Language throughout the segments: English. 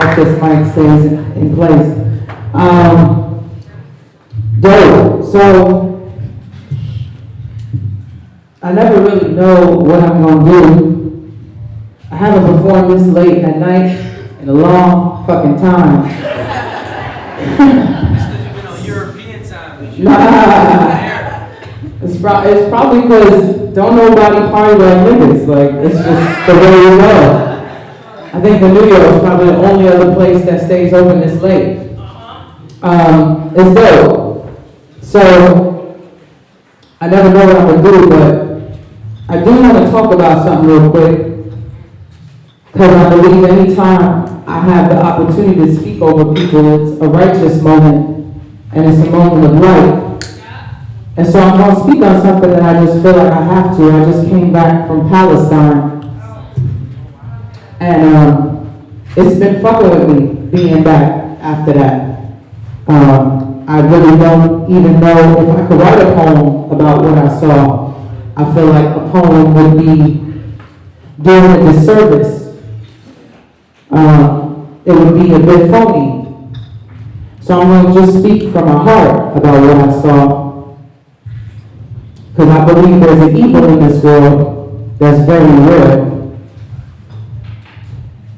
hope this mic stays in place. Dope. So, I never really know what I'm going to do. I haven't performed this late at night in a long fucking time. It's because you've been on European time. Nah. It's probably because don't nobody party like niggas. Like, it's just the way you go. I think the New York is probably the only other place that stays open this late. It's dope. So, I never know what I'm going to do, but I do want to talk about something real quick. Because I believe anytime I have the opportunity to speak over people, it's a righteous moment, and it's a moment of light. And so I'm going to speak on something that I just feel like I have to. I just came back from Palestine. And it's been fucking with me being back after that. I really don't even know if I could write a poem about what I saw. I feel like a poem would be doing a disservice. It would be a bit phony. So I'm going to just speak from my heart about what I saw. Because I believe there's an evil in this world that's very real.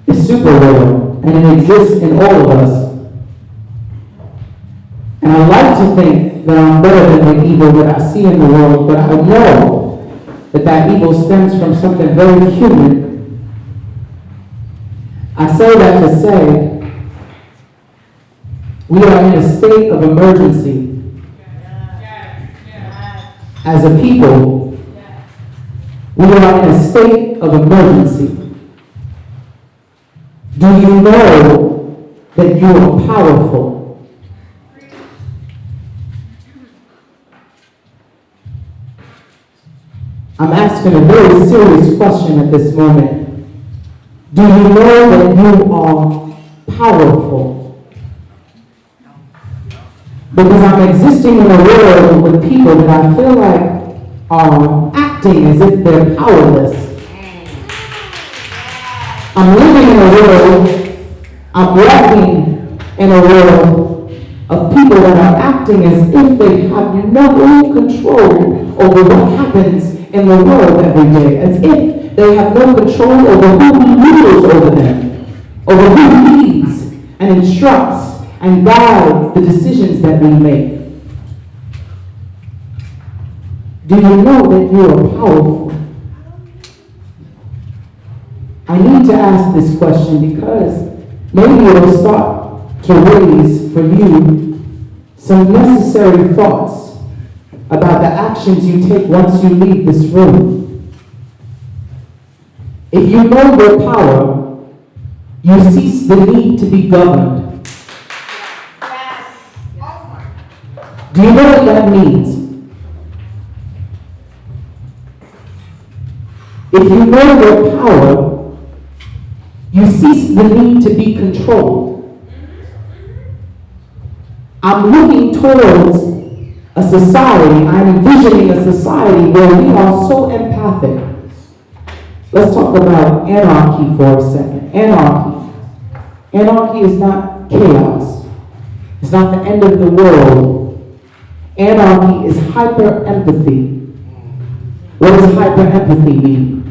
It's super real, and it exists in all of us. And I like to think that I'm better than the evil that I see in the world, but I know that that evil stems from something very human. I say that to say, we are in a state of emergency. As a people, we are in a state of emergency. Do you know that you are powerful? I'm asking a very serious question at this moment. Do you know that you are powerful? Because I'm existing in a world with people that I feel like are acting as if they're powerless. I'm living in a world, I'm walking in a world of people that are acting as if they have no control over what happens in the world every day, as if they have no control over who rules over them, over who leads and instructs and guides the decisions that we make. Do you know that you are powerful? I need to ask this question because maybe it will start to raise for you some necessary thoughts about the actions you take once you leave this room. If you know your power, you cease the need to be governed. Do you know what that means? If you know your power, you cease the need to be controlled. I'm looking towards a society, I'm envisioning a society where we are so empathic. Let's talk about anarchy for a second. Anarchy. Anarchy is not chaos. It's not the end of the world. Anarchy is hyper-empathy. What does hyper-empathy mean?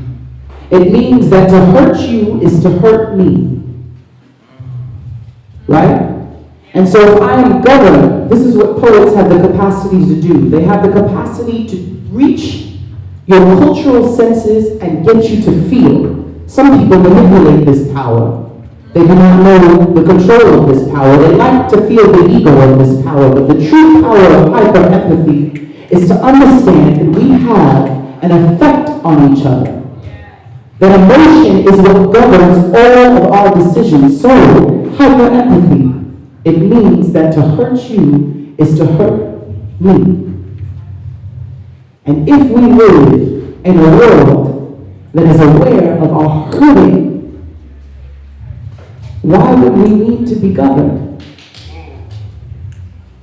It means that to hurt you is to hurt me. Right? And so if I am governed, this is what poets have the capacity to do. They have the capacity to reach your cultural senses and get you to feel. Some people manipulate this power. They do not know the control of this power. They like to feel the ego of this power. But the true power of hyper-empathy is to understand that we have an effect on each other. That emotion is what governs all of our decisions. So, hyper-empathy, it means that to hurt you is to hurt me. And if we live in a world that is aware of our hurting, why would we need to be governed?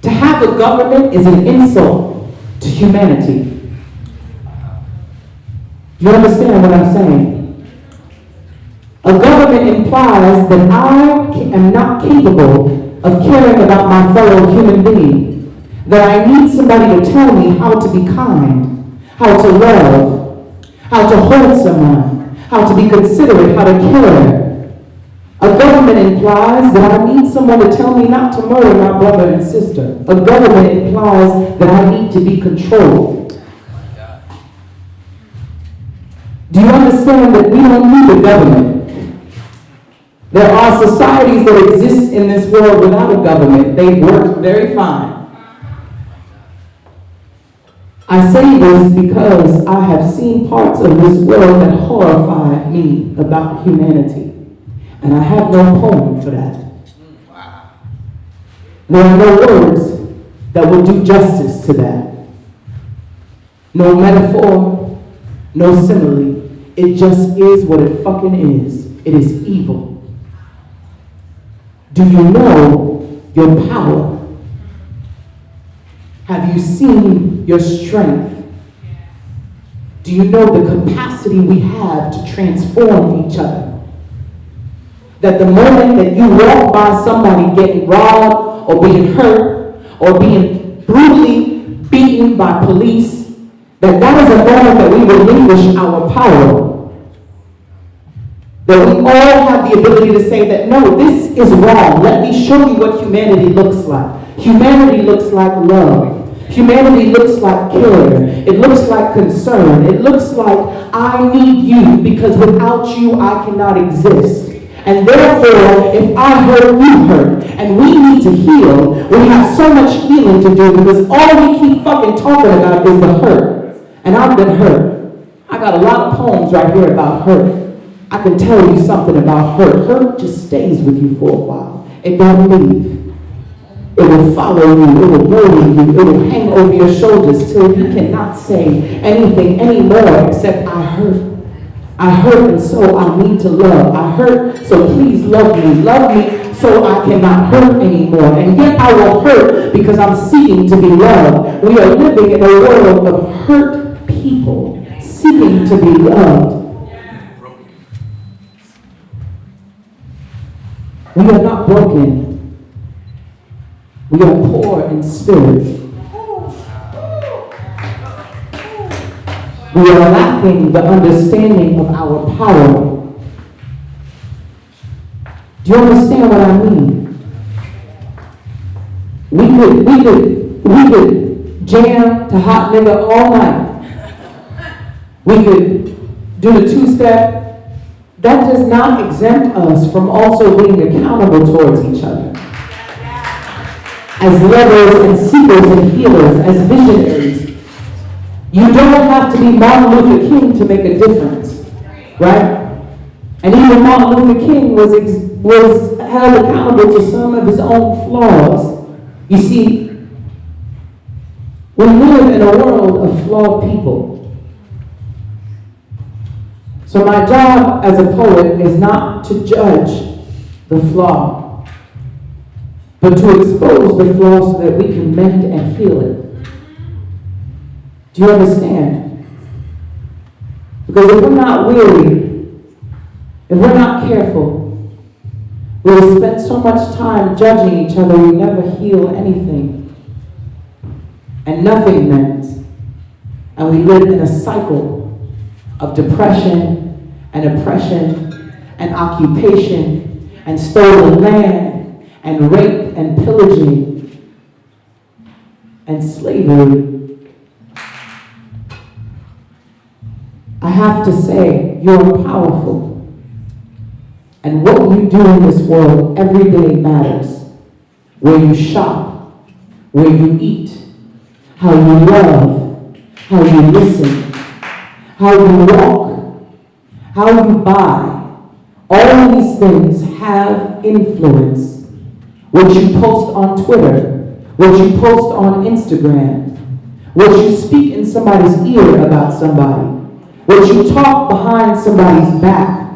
To have a government is an insult to humanity. Do you understand what I'm saying? A government implies that I am not capable of caring about my fellow human being, that I need somebody to tell me how to be kind, how to love, how to hold someone, how to be considerate, how to care. A government implies that I need someone to tell me not to murder my brother and sister. A government implies that I need to be controlled. Do you understand that we don't need a government? There are societies that exist in this world without a government. They work very fine. I say this because I have seen parts of this world that horrify me about humanity. And I have no poem for that. There are no words that will do justice to that. No metaphor, no simile. It just is what it fucking is. It is evil. Do you know your power? Have you seen your strength? Do you know the capacity we have to transform each other? That the moment that you walk by somebody getting robbed or being hurt or being brutally beaten by police, that is a moment that we relinquish our power. That we all have the ability to say that, no, this is wrong. Let me show you what humanity looks like. Humanity looks like love. Humanity looks like care. It looks like concern. It looks like I need you because without you I cannot exist. And therefore, if I hurt, you hurt. And we need to heal. We have so much healing to do because all we keep fucking talking about is the hurt. And I've been hurt. I got a lot of poems right here about hurt. I can tell you something about hurt. Hurt just stays with you for a while. It don't leave. It will follow you. It will burden you. It will hang over your shoulders till you cannot say anything anymore except I hurt. I hurt and so I need to love. I hurt, so please love me. Love me so I cannot hurt anymore. And yet I will hurt because I'm seeking to be loved. We are living in a world of hurt people seeking to be loved. We are not broken. We are poor in spirit. We are lacking the understanding of our power. Do you understand what I mean? We could jam to hot nigga all night. We could do the two-step. That does not exempt us from also being accountable towards each other. As lovers and seekers and healers, as visionaries. You don't have to be Martin Luther King to make a difference, right? And even Martin Luther King was held accountable to some of his own flaws. You see, we live in a world of flawed people. So my job as a poet is not to judge the flaw, but to expose the flaw so that we can mend and heal it. Do you understand? Because if we're not weary, if we're not careful, we'll spend so much time judging each other we never heal anything. And nothing mends. And we live in a cycle of depression and oppression and occupation and stolen land and rape and pillaging and slavery. I have to say, you're powerful. And what you do in this world every day matters. Where you shop, where you eat, how you love, how you listen, how you walk, how you buy. All these things have influence. What you post on Twitter, what you post on Instagram, what you speak in somebody's ear about somebody, what you talk behind somebody's back,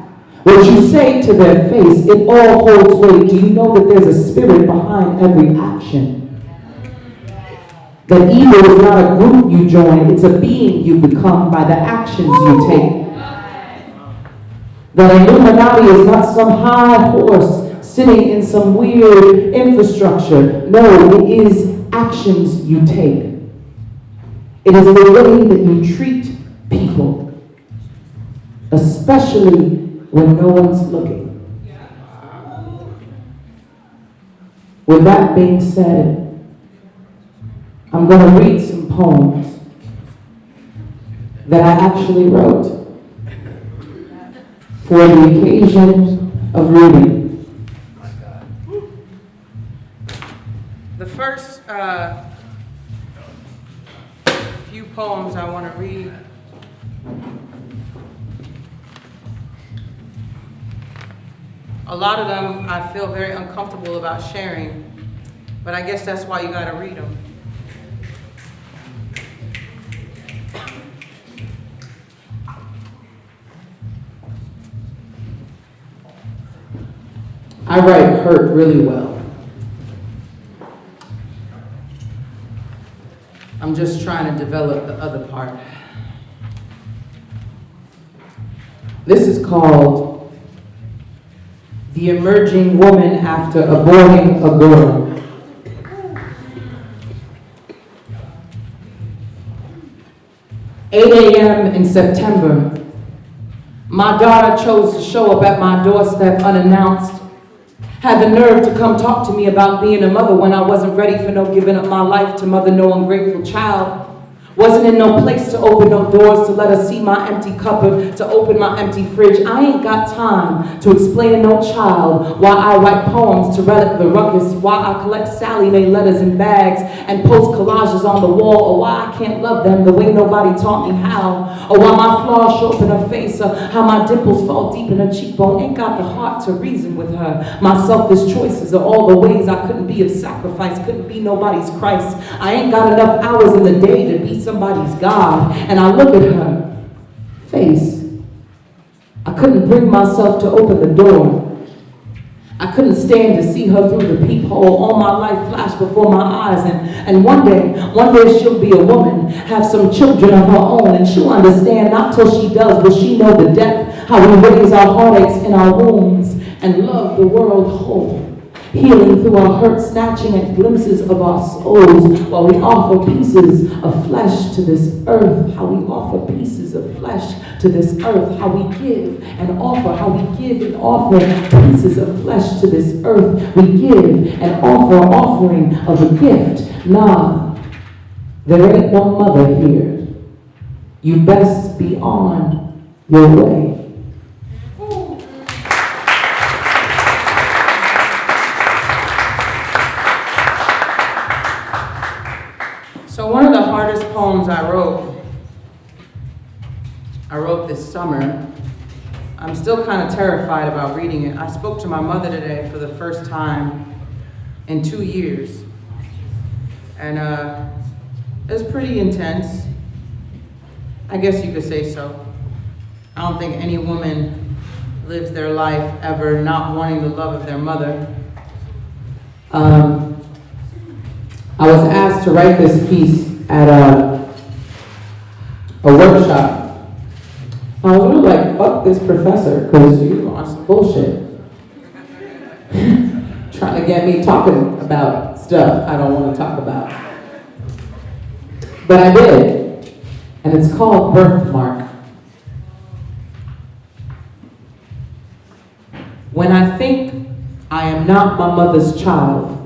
what you say to their face, it all holds weight. Do you know that there's a spirit behind every action? That evil is not a group you join, it's a being you become by the actions you take. That Illuminati is not some high horse sitting in some weird infrastructure. No, it is actions you take. It is the way that you treat people, especially when no one's looking. With that being said, I'm going to read some poems that I actually wrote for the occasion of reading. The first few poems I want to read a lot of them I feel very uncomfortable about sharing, but I guess that's why you got to read them. I write hurt really well. I'm just trying to develop the other part. This is called The Emerging Woman After Aborting a Girl. "8 a.m. in September. My daughter chose to show up at my doorstep unannounced. Had the nerve to come talk to me about being a mother when I wasn't ready for no giving up my life to mother no ungrateful child. Wasn't in no place to open no doors, to let her see my empty cupboard, to open my empty fridge. I ain't got time to explain to no child why I write poems to relic the ruckus, why I collect Sally Mae letters in bags and post collages on the wall, or why I can't love them the way nobody taught me how, or why my flaws show up in her face, or how my dimples fall deep in her cheekbone. Ain't got the heart to reason with her. My selfish choices are all the ways I couldn't be of sacrifice, couldn't be nobody's Christ. I ain't got enough hours in the day to be somebody's God. And I look at her face. I couldn't bring myself to open the door. I couldn't stand to see her through the peephole. All my life flashed before my eyes. And one day she'll be a woman, have some children of her own, and she'll understand, not till she does, but she know the depth, how we raise our heartaches in our wombs and love the world whole. Healing through our hurt, snatching at glimpses of our souls while we offer pieces of flesh to this earth. How we offer pieces of flesh to this earth. How we give and offer. How we give and offer pieces of flesh to this earth. We give and offer an offering of a gift. Nah, there ain't no mother here. You best be on your way. So one of the hardest poems I wrote this summer. I'm still kind of terrified about reading it. I spoke to my mother today for the first time in 2 years. And it was pretty intense. I guess you could say so. I don't think any woman lives their life ever not wanting the love of their mother. I was asked to write this piece at a workshop. I was really like, fuck this professor, because you on some bullshit. Trying to get me talking about stuff I don't want to talk about. But I did, and it's called Birthmark. When I think I am not my mother's child,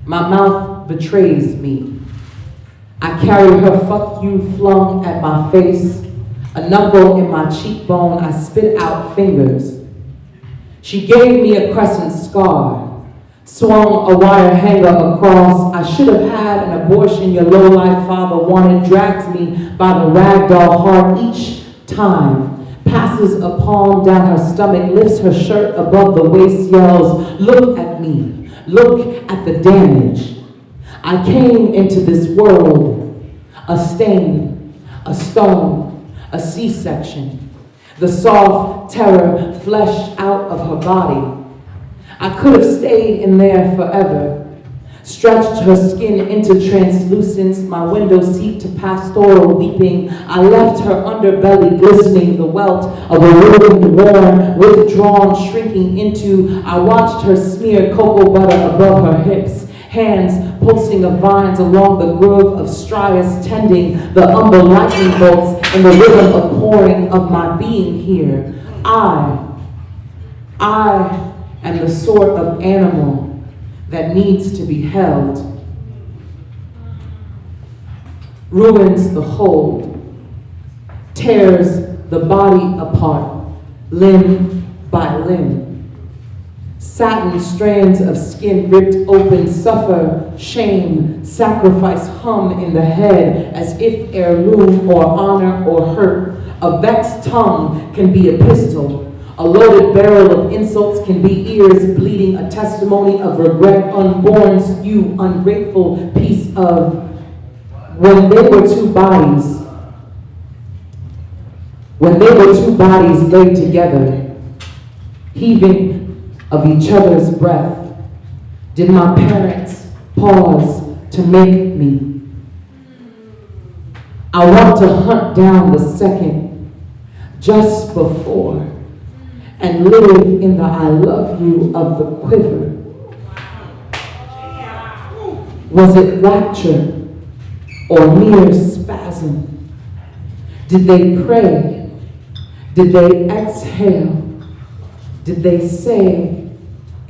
my mouth betrays me. I carry her fuck you flung at my face, a knuckle in my cheekbone, I spit out fingers. She gave me a crescent scar, swung a wire hanger across. I should have had an abortion your low-life father wanted, drags me by the ragdoll heart each time. Passes a palm down her stomach, lifts her shirt above the waist, yells, look at me, look at the damage. I came into this world, a stain, a stone, a C-section, the soft terror fleshed out of her body. I could have stayed in there forever, stretched her skin into translucence, my window seat to pastoral weeping. I left her underbelly glistening, the welt of a wound worn, withdrawn, shrinking into. I watched her smear cocoa butter above her hips, hands pulsing of vines along the grove of strias, tending the umber lightning bolts in the rhythm of pouring of my being here. I am the sort of animal that needs to be held, ruins the hold, tears the body apart, limb by limb. Satin strands of skin ripped open, suffer, shame, sacrifice hum in the head as if heirloom or honor or hurt. A vexed tongue can be a pistol. A loaded barrel of insults can be ears bleeding, a testimony of regret, unborn's you, ungrateful piece of. When they were two bodies laid together, heaving of each other's breath, did my parents pause to make me? I want to hunt down the second just before and live in the I love you of the quiver. Was it rapture or mere spasm? Did they pray? Did they exhale? Did they say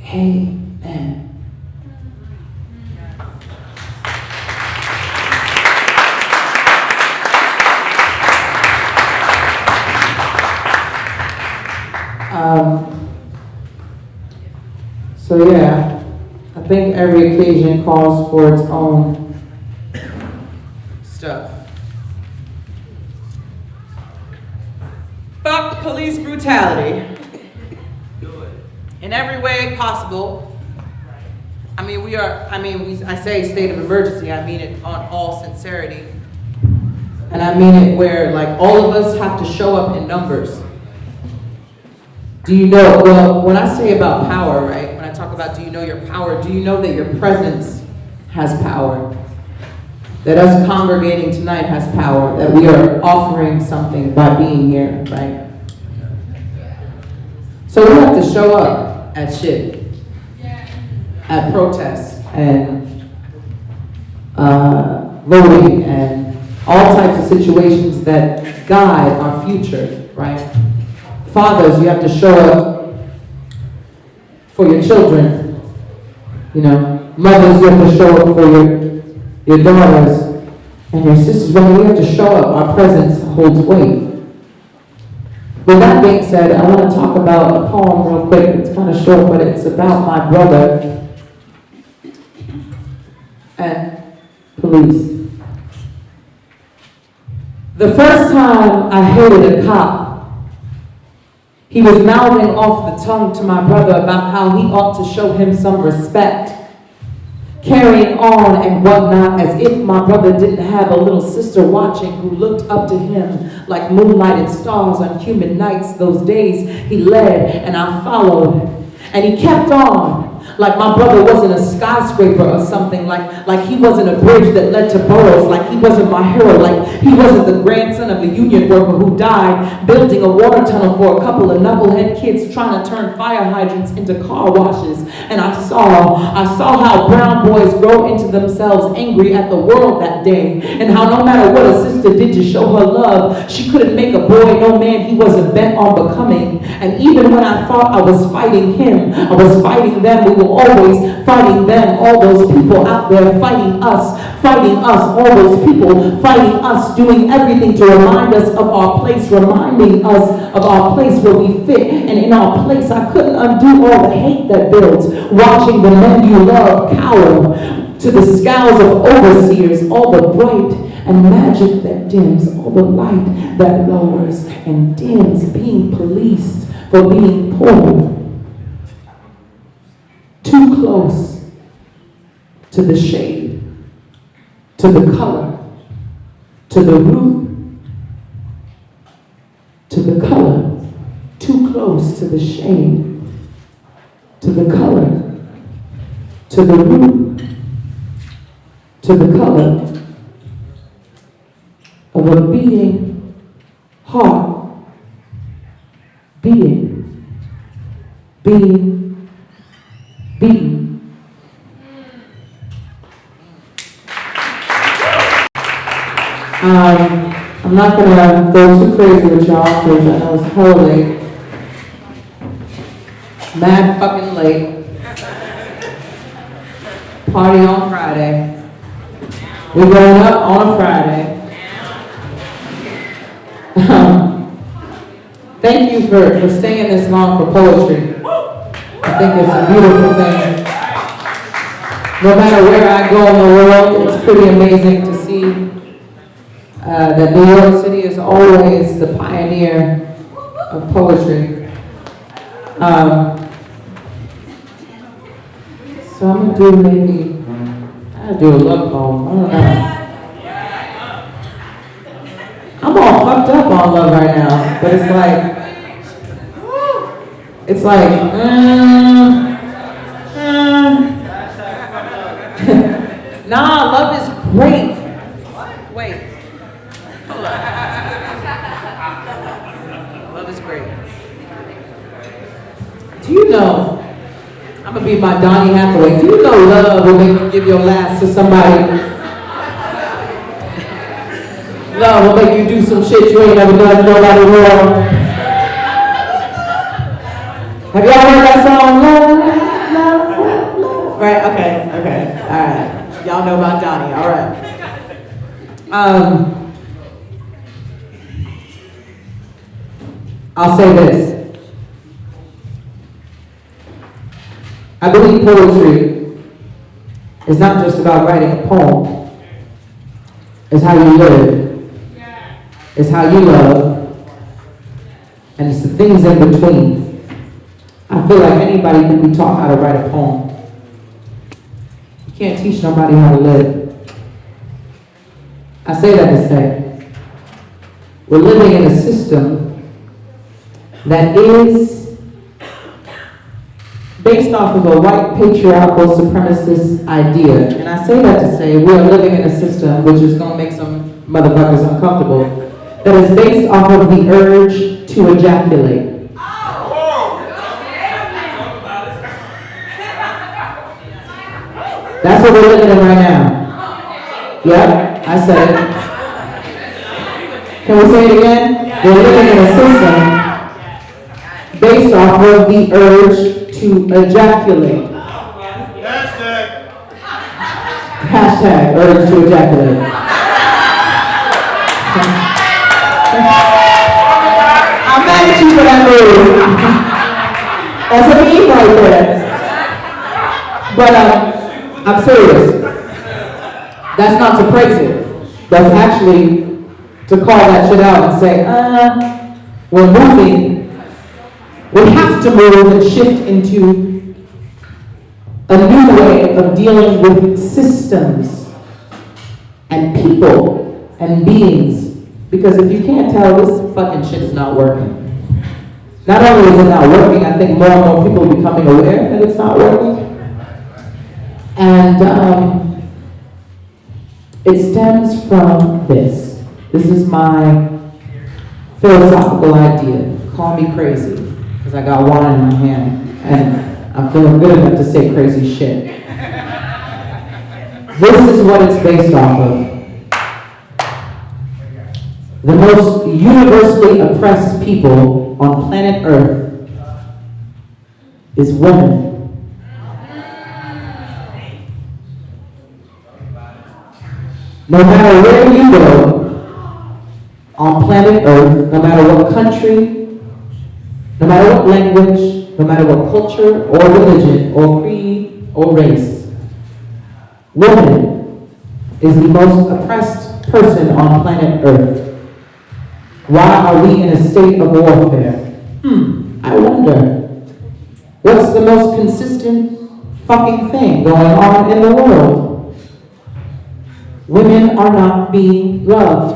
amen? So yeah, I think every occasion calls for its own stuff. Fuck police brutality. In every way possible. I say state of emergency, I mean it on all sincerity. And I mean it where like all of us have to show up in numbers. Do you know, well, when I say about power, right? When I talk about do you know your power, do you know that your presence has power? That us congregating tonight has power, that we are offering something by being here, right? So we have to show up at shit, at protests and voting and all types of situations that guide our future, right? Fathers, you have to show up for your children. You know, mothers, you have to show up for your daughters and your sisters. When we have to show up, our presence holds weight. With that being said, I want to talk about a poem real quick. It's kind of short, but it's about my brother and police. The first time I hated a cop, he was mouthing off the tongue to my brother about how he ought to show him some respect, carrying on and whatnot as if my brother didn't have a little sister watching who looked up to him like moonlighted stars on humid nights. Those days he led and I followed, and he kept on like my brother wasn't a skyscraper or something, like he wasn't a bridge that led to boroughs, like he wasn't my hero, like he wasn't the grandson of a union worker who died building a water tunnel for a couple of knucklehead kids trying to turn fire hydrants into car washes. And I saw how brown boys grow into themselves angry at the world that day, and how no matter what a sister did to show her love, she couldn't make a boy no man he wasn't bent on becoming. And even when I thought I was fighting him, I was fighting them. We were always fighting them, all those people out there fighting us, all those people fighting us, doing everything to remind us of our place, reminding us of our place where we fit. And in our place, I couldn't undo all the hate that builds, watching the men you love cower to the scowls of overseers, all the bright and magic that dims, all the light that lowers and dims, being policed for being poor. Too close to the shade, to the color, to the root, to the color. Too close to the shade, to the color, to the root, to the color of a beating heart, beating, beating, beating. I'm not gonna go too crazy with y'all because I know it's hella late. Mad fucking late. Party on Friday. We're going up on a Friday. Thank you for staying this long for poetry. I think it's a beautiful thing. No matter where I go in the world, it's pretty amazing to see that New York City is always the pioneer of poetry. So I'm gonna do maybe, I'll do a love poem, I don't know. I'm all fucked up on love right now, but it's like, nah, love is great. Wait. Hold on. Love is great. Do you know, I'm gonna be my Donnie Hathaway, do you know love will make you give your last to somebody? Love will make you do some shit you ain't never done to nobody wrong. Have y'all heard that song? Love. Right, okay, all right. Y'all know about Donnie, all right. I'll say this. I believe poetry is not just about writing a poem. It's how you live. It's how you love. And it's the things in between. I feel like anybody can be taught how to write a poem. You can't teach nobody how to live. I say that to say, we're living in a system that is based off of a white patriarchal supremacist idea. And I say that to say we are living in a system which is going to make some motherfuckers uncomfortable, that is based off of the urge to ejaculate. That's what we're living in right now. Yep, I said it. Can we say it again? We're living in a system based off of the urge to ejaculate. Hashtag urge to ejaculate. I'm mad at you for that move. That's a meme right there. But I'm serious. That's not to praise it. That's actually to call that shit out and say, we're moving. We have to move and shift into a new way of dealing with systems and people and beings. Because if you can't tell, this fucking shit is not working. Not only is it not working, I think more and more people are becoming aware that it's not working. And it stems from this. This is my philosophical idea. Call me crazy, because I got wine in my hand, and I'm feeling good enough to say crazy shit. This is what it's based off of. The most universally oppressed people on planet Earth is women. No matter where you go on planet Earth, no matter what country, no matter what language, no matter what culture or religion or creed or race, woman is the most oppressed person on planet Earth. Why are we in a state of warfare? I wonder. What's the most consistent fucking thing going on in the world? Women are not being loved.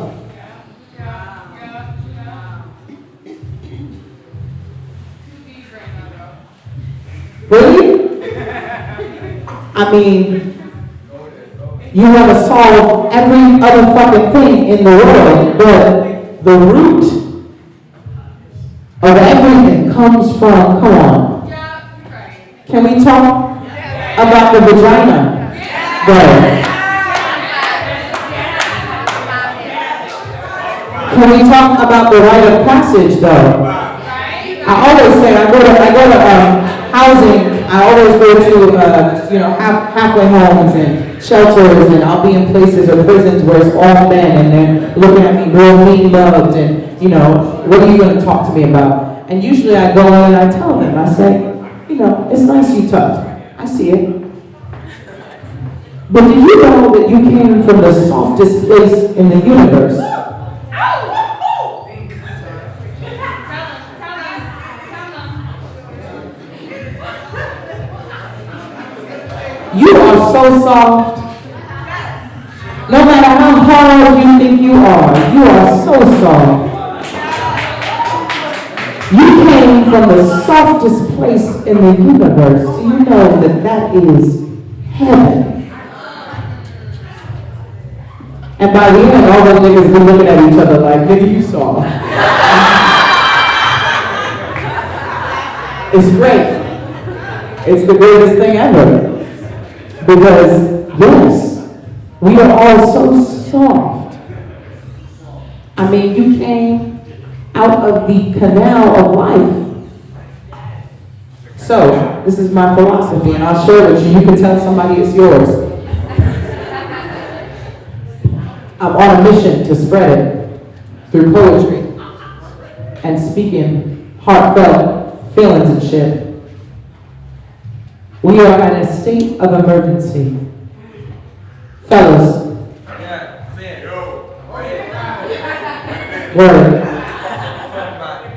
Really? I mean, You want to solve every other fucking thing in the world, but the root of everything comes from, come on. Can we talk about the vagina? Though? Can we talk about the rite of passage, though? I always say, I go to housing, I always go to, halfway homes and shelters, and I'll be in places or prisons where it's all men, and they're looking at me real mean loved, and, what are you going to talk to me about? And usually I go in and I tell them, I say, it's nice you tough. I see it. But do you know that you came from the softest place in the universe? You are so soft. No matter how hard you think you are so soft. You came from the softest place in the universe. Do you know that that is heaven? And by the end, all the niggas been looking at each other like, nigga, you saw. It's great. It's the greatest thing ever. Because, yes, we are all so soft. I mean, you came out of the canal of life. So, this is my philosophy, and I'll share it with you. You can tell somebody it's yours. I'm on a mission to spread it through poetry and speaking heartfelt feelings and shit. We are in a state of emergency. Fellas. Word.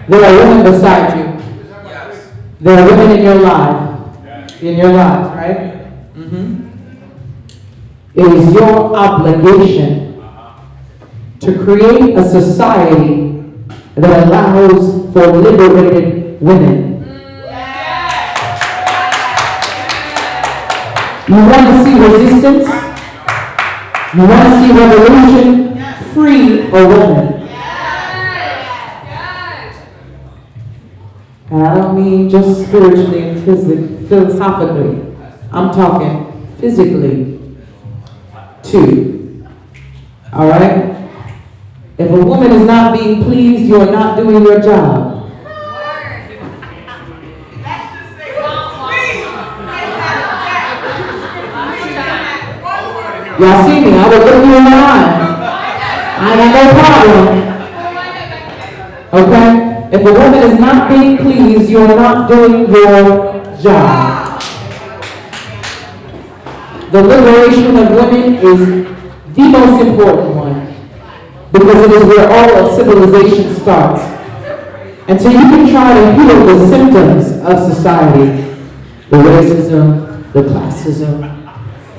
There are women beside you. There are women in your lives, right? Mm-hmm. It is your obligation to create a society that allows for liberated women. You want to see resistance? You want to see revolution? Free a woman. And I don't mean just spiritually and philosophically. I'm talking physically too. Alright? If a woman is not being pleased, you are not doing your job. Y'all see me, I would look you in the eye. I ain't got no problem. Okay? If a woman is not being pleased, you are not doing your job. The liberation of women is the most important one, because it is where all of civilization starts. And so you can try to heal the symptoms of society, the racism, the classism,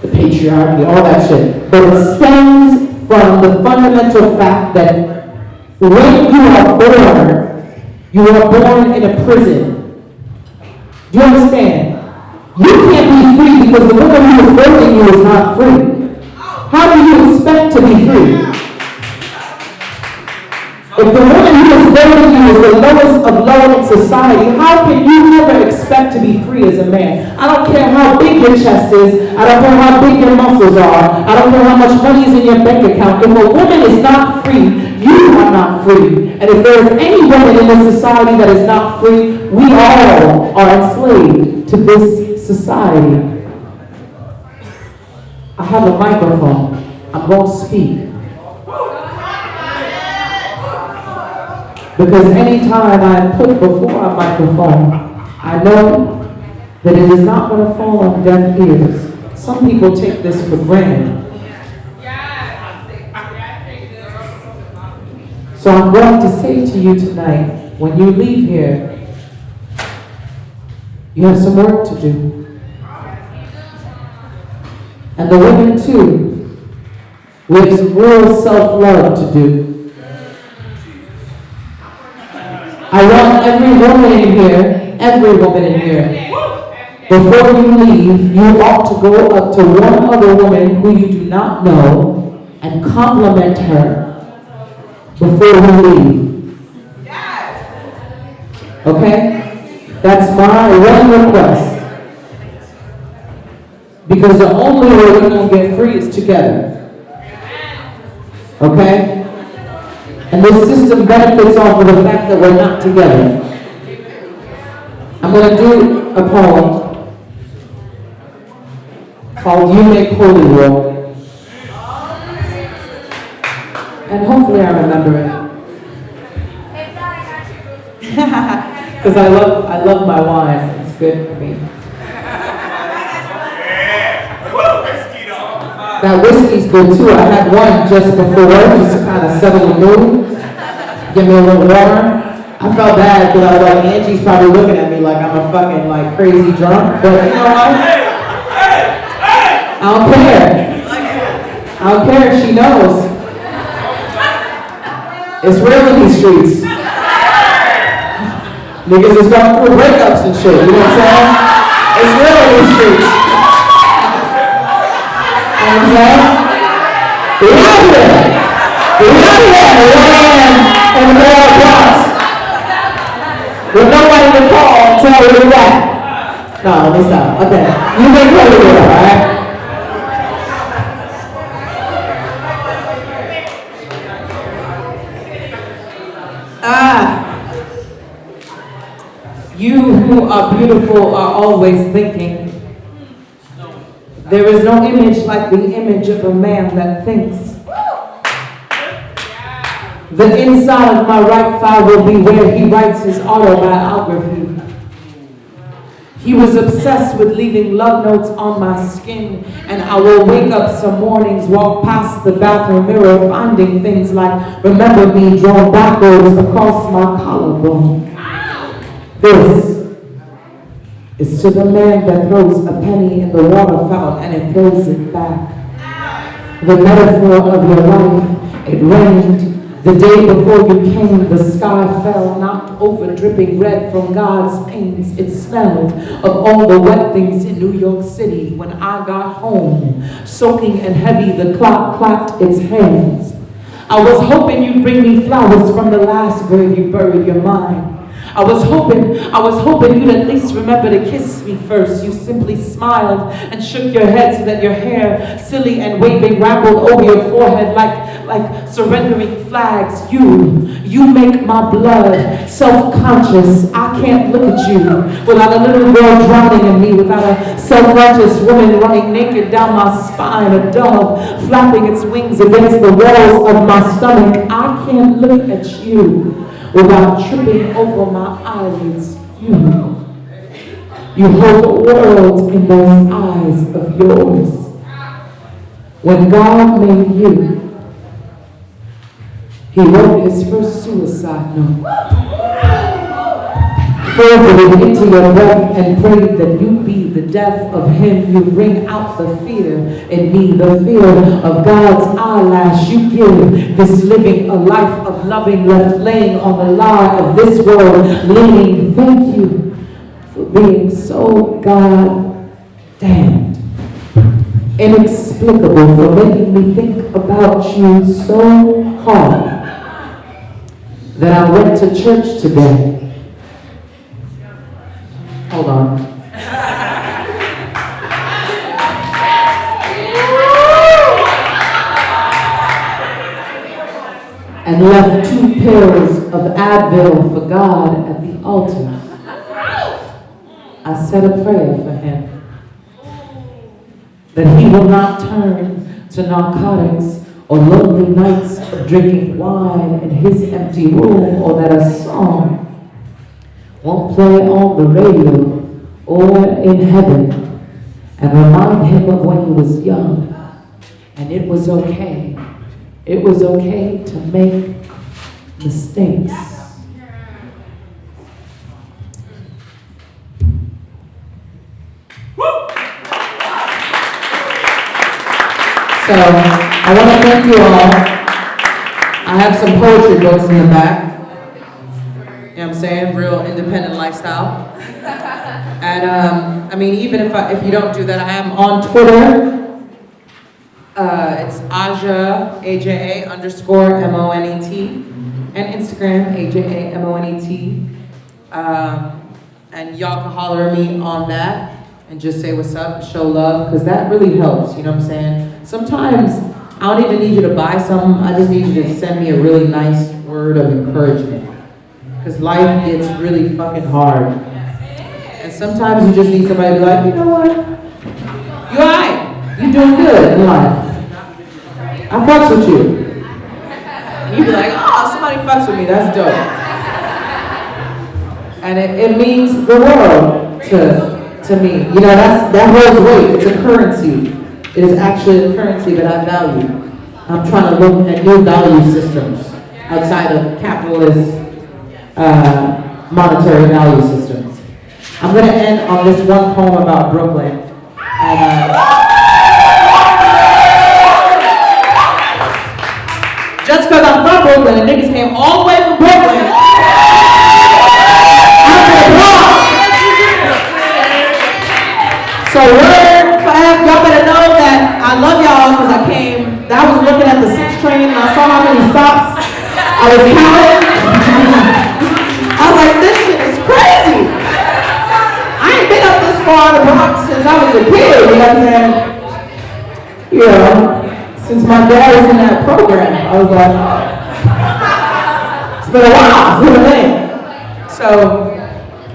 the patriarchy, all that shit. But it stems from the fundamental fact that when you are born in a prison. Do you understand? You can't be free because the woman who is birthing you is not free. How do you expect to be free? If the woman who is birthing you is the lowest of low in society, how can you ever expect to be free as a man? I don't care how big your chest is. I don't care how big your muscles are. I don't care how much money is in your bank account. If a woman is not free, you are not free. And if there is any woman in this society that is not free, we all are enslaved to this society. I have a microphone. I'm going to speak. Because anytime I put before a microphone, I know that it is not going to fall on deaf ears. Some people take this for granted. So I'm going to say to you tonight, when you leave here, you have some work to do. And the women too, we have some real self-love to do. I want every woman in here Before you leave, you ought to go up to one other woman who you do not know and compliment her before you leave. Okay? That's my one request. Because the only way we're going to get free is together. Okay? And this system benefits off of the fact that we're not together. I'm going to do a poem called You Make Holy War. And hopefully I remember it. Because I love my wine. It's good for me. That whiskey's good too. I had one just before, just to kind of settle the mood, get me a little warmer. I felt bad because I was like, Angie's probably looking at me like I'm a fucking like crazy drunk. But you know what? I don't care. I don't care. She knows. It's real in these streets. Niggas is going through breakups and shit. You know what I'm saying? It's real in these streets. You know what I'm saying? We out here. We out here. And the world blocks. With nobody to call and tell where you at. No, let me stop. Okay. You make holy war, alright? You who are beautiful are always thinking. There is no image like the image of a man that thinks. The inside of my right thigh will be where he writes his autobiography. He was obsessed with leaving love notes on my skin, and I will wake up some mornings, walk past the bathroom mirror, finding things like remember me drawn backwards across my collarbone. This is to the man that throws a penny in the water fountain and it throws it back. The metaphor of your life, it rained. The day before you came, the sky fell, knocked over, dripping red from God's pains. It smelled of all the wet things in New York City. When I got home, soaking and heavy, the clock clapped its hands. I was hoping you'd bring me flowers from the last grave you buried your mind. I was hoping you'd at least remember to kiss me first. You simply smiled and shook your head so that your hair, silly and waving, rambled over your forehead like surrendering flags. You make my blood self-conscious. I can't look at you without a little girl drowning in me, without a self-righteous woman running naked down my spine, a dove flapping its wings against the walls of my stomach. I can't look at you without tripping over my eyelids. You hold the world in those eyes of yours. When God made you, He wrote His first suicide note. Folded it into your breath and prayed that you be the death of Him. You bring out the fear in me, the fear of God's eyelash. You give this living a life of loving, left laying on the lie of this world, leaning. Thank you for being so God-damned, inexplicable, for making me think about you so hard that I went to church today. Hold on. And left 2 pills of Advil for God at the altar. I said a prayer for him, that he will not turn to narcotics or lonely nights of drinking wine in his empty room, or that a song won't play on the radio or in heaven and remind him of when he was young. And it was okay. It was okay to make mistakes. So, I want to thank you all. I have some poetry books in the back. You know what I'm saying? Real independent lifestyle. And I mean, even if you don't do that, I am on Twitter. It's Aja, AJA underscore MONET, and Instagram, AJA MONET. And y'all can holler at me on that and just say what's up, show love, because that really helps, you know what I'm saying? Sometimes I don't even need you to buy something, I just need you to send me a really nice word of encouragement. Because life gets really fucking hard. And sometimes you just need somebody to be like, you know what? You alright. You doing good in life. I fucks with you. You be like, oh, somebody fucks with me, that's dope. And it means the world to me. You know, that holds weight. It's a currency. It is actually a currency that I value. I'm trying to look at new value systems outside of capitalist monetary value systems. I'm going to end on this one poem about Brooklyn. And, just because I'm from Brooklyn and niggas came all the way from Brooklyn. So Wordat4F, y'all better know that I love y'all because I was looking at the 6 train and I saw how many stops. I was counting. I was like, this shit is crazy. I ain't been up this far in the Bronx since I was a kid, you know what I'm saying? You know, since my dad was in that program, I was like, it's been a while, it's been a minute. So,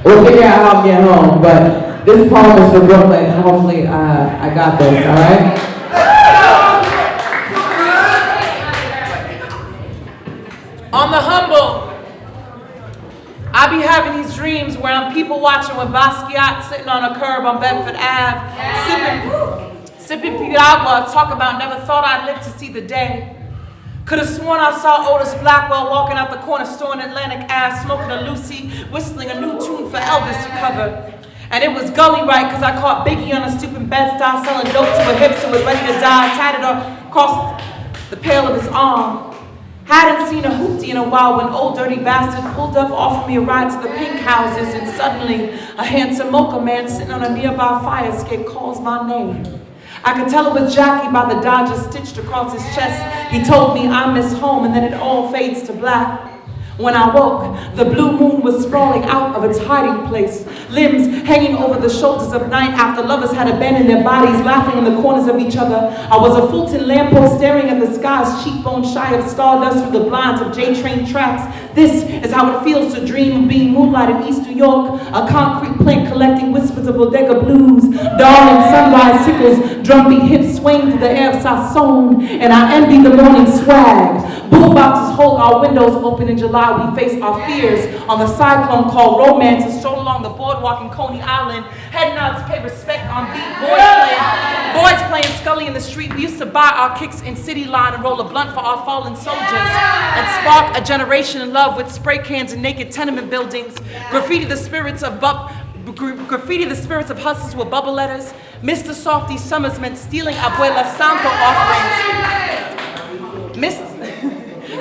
we'll figure out how I'm getting home, but this poem is for Brooklyn, and hopefully I got this, all right? On the humble, I be having these dreams where I'm people watching with Basquiat sitting on a curb on Bedford Ave, sipping piragua, talk about never thought I'd live to see the day. Could have sworn I saw Otis Blackwell walking out the corner store in Atlantic Ave, smoking a Lucy, whistling a new tune for Elvis to cover. And it was gully right, cause I caught Biggie on a stupid bed-style, selling dope to a hipster was ready to die, tied it across the pale of his arm. Hadn't seen a hoopty in a while when old dirty bastard pulled up, offered me a ride to the pink houses, and suddenly a handsome mocha man sitting on a nearby fire escape calls my name. I could tell it was Jackie by the Dodger stitched across his chest. He told me I miss home, and then it all fades to black. When I woke, the blue moon was sprawling out of its hiding place, limbs hanging over the shoulders of night after lovers had abandoned their bodies, laughing in the corners of each other. I was a Fulton lamppost staring at the sky's cheekbone shy of stardust through the blinds of J-train tracks. This is how it feels to dream of being moonlight in East New York, a concrete plank collecting whispers of bodega blues. Darling sunrise tickles, drumbeat hips swaying through the air of Sassone, and I envy the morning swag. Boomboxes hold our windows open in July. We face our fears on the cyclone called romance and stroll along the boardwalk in Coney Island. Head nods pay respect on beat. Boys playing Scully in the street. We used to buy our kicks in City Line and roll a blunt for our fallen soldiers and spark a generation in love with spray cans and naked tenement buildings. Graffiti the spirits of hustlers with bubble letters. Mr. Softy Summers meant stealing Abuela Santo offerings.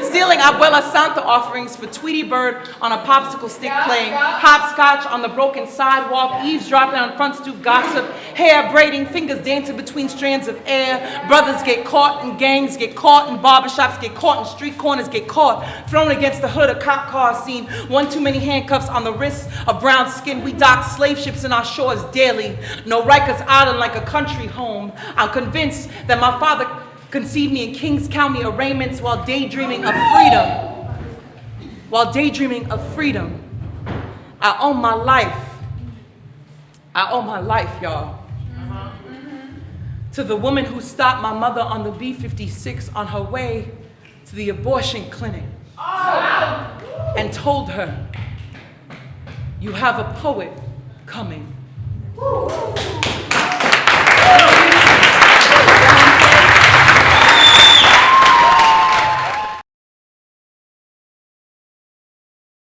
Stealing Abuela Santa offerings for Tweety Bird on a popsicle stick, playing hopscotch on the broken sidewalk, eavesdropping on front stoop gossip, hair braiding, fingers dancing between strands of air. Brothers get caught in gangs, get caught in barbershops, get caught in street corners, get caught, thrown against the hood of cop cars, seen one too many handcuffs on the wrists of brown skin. We dock slave ships in our shores daily. No Rikers Island like a country home. I'm convinced that my father conceived me in Kings County arraignments while daydreaming of freedom. I owe my life, y'all. To the woman who stopped my mother on the B-56 on her way to the abortion clinic and told her, "You have a poet coming."